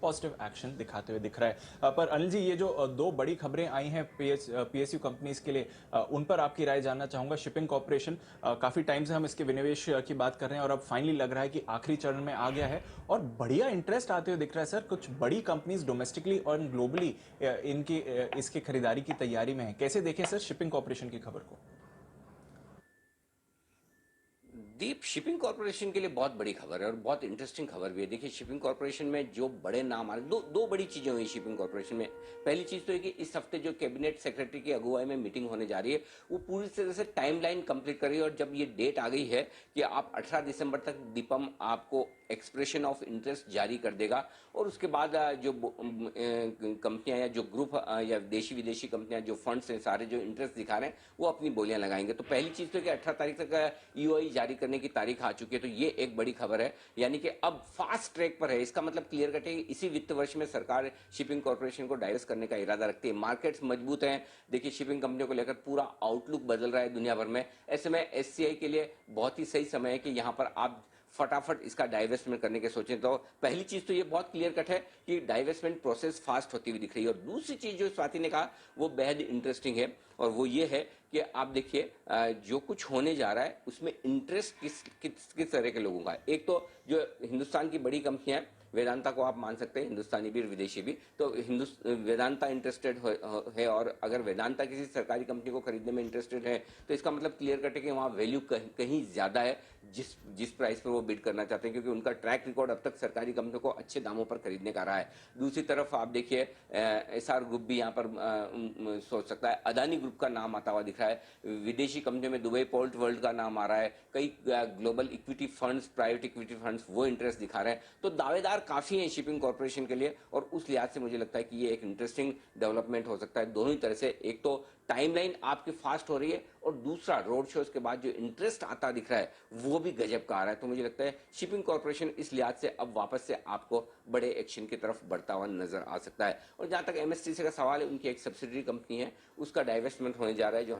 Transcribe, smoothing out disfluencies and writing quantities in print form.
Positive action दिखाते हुए दिख रहा है। पर अनिल जी, ये जो दो बड़ी खबरें आई हैं पीएसयू कंपनीज के लिए, उन पर आपकी राय जानना चाहूंगा। शिपिंग कॉर्पोरेशन, काफी टाइम से हम इसके विनिवेश की बात कर रहे हैं और अब फाइनली लग रहा है कि आखिरी चरण में आ गया है और बढ़िया इंटरेस्ट आते हुए दिख रहा है। सर, कुछ बड़ी कंपनीज डोमेस्टिकली और ग्लोबली इनकी इसकी खरीदारी की तैयारी में है। कैसे देखें सर शिपिंग कॉर्पोरेशन की खबर को? दीप, शिपिंग कॉर्पोरेशन के लिए बहुत बड़ी खबर है और बहुत इंटरेस्टिंग खबर भी है। देखिए, शिपिंग कॉर्पोरेशन में जो बड़े नाम आ रहे, दो बड़ी चीजें हुई शिपिंग कॉर्पोरेशन में। पहली चीज तो है कि इस हफ्ते जो कैबिनेट सेक्रेटरी की अगुवाई में मीटिंग होने जा रही है, वो पूरी तरह से टाइमलाइन कंप्लीट कर रही है। और जब ये डेट आ गई है कि आप 18 दिसंबर तक दीपम आपको एक्सप्रेशन ऑफ इंटरेस्ट जारी कर देगा और उसके बाद जो कंपनियां या जो ग्रुप या देशी विदेशी कंपनियां जो फंड्स हैं सारे जो इंटरेस्ट दिखा रहे हैं वो अपनी बोलियां लगाएंगे। तो पहली चीज तो कि 18 तारीख तक ईओआई जारी करने की तारीख आ चुकी है, तो ये एक बड़ी खबर है। यानी कि अब फास्ट ट्रैक पर है। इसका मतलब क्लियर कट है, इसी वित्त वर्ष में सरकार शिपिंग कॉर्पोरेशन को डाइवर्स करने का इरादा रखती है। मार्केट्स मजबूत हैं। देखिए, शिपिंग कंपनियों को लेकर पूरा आउटलुक बदल रहा है दुनिया भर में। ऐसे में एससीआई के लिए बहुत ही सही समय है कि यहां पर आप फटाफट इसका डाइवेस्टमेंट करने के सोचें। तो पहली चीज तो ये बहुत क्लियर कट है कि डाइवेस्टमेंट प्रोसेस फास्ट होती हुई दिख रही है। और दूसरी चीज जो स्वाति ने कहा वो बेहद इंटरेस्टिंग है और वो ये है कि आप देखिए, जो कुछ होने जा रहा है उसमें इंटरेस्ट किस तरह के लोगों का है। एक तो जो हिंदुस्तान की बड़ी कंपनियां हैं, वेदांता को आप मान सकते हैं, हिंदुस्तानी भी और विदेशी भी। तो वेदांता इंटरेस्टेड है और अगर वेदांता किसी सरकारी कंपनी को खरीदने में इंटरेस्टेड है तो इसका मतलब क्लियर कट है कि वहां वैल्यू कहीं ज्यादा है जिस जिस प्राइस पर वो बिड करना चाहते हैं, क्योंकि उनका ट्रैक रिकॉर्ड अब तक सरकारी कंपनियों को अच्छे दामों पर खरीदने का रहा है। दूसरी तरफ आप देखिए, एसआर ग्रुप भी यहाँ पर सोच सकता है। अदानी ग्रुप का नाम आता हुआ दिख रहा है। विदेशी कंपनियों में दुबई पोर्ट वर्ल्ड का नाम आ रहा है। कई global equity funds, private equity funds वो इंटरेस्ट दिखा रहे हैं। तो दावेदार काफी हैं शिपिंग कॉर्पोरेशन के लिए और उस लिहाज से मुझे लगता है कि ये एक इंटरेस्टिंग डेवलपमेंट हो सकता है दोनों ही तरह से। एक तो टाइमलाइन आपकी फास्ट हो रही है और दूसरा रोड शोज के बाद जो इंटरेस्ट आता दिख रहा है वो भी गजब का आ रहा है। तो मुझे लगता है शिपिंग कॉर्पोरेशन इस लिहाज से अब वापस से आपको बड़े एक्शन की तरफ बढ़ता हुआ नजर आ सकता है। और जहां तक एमएसटीसी का सवाल है, उनकी एक सब्सिडरी कंपनी है, उसका डाइवेस्टमेंट होने जा रहा है जो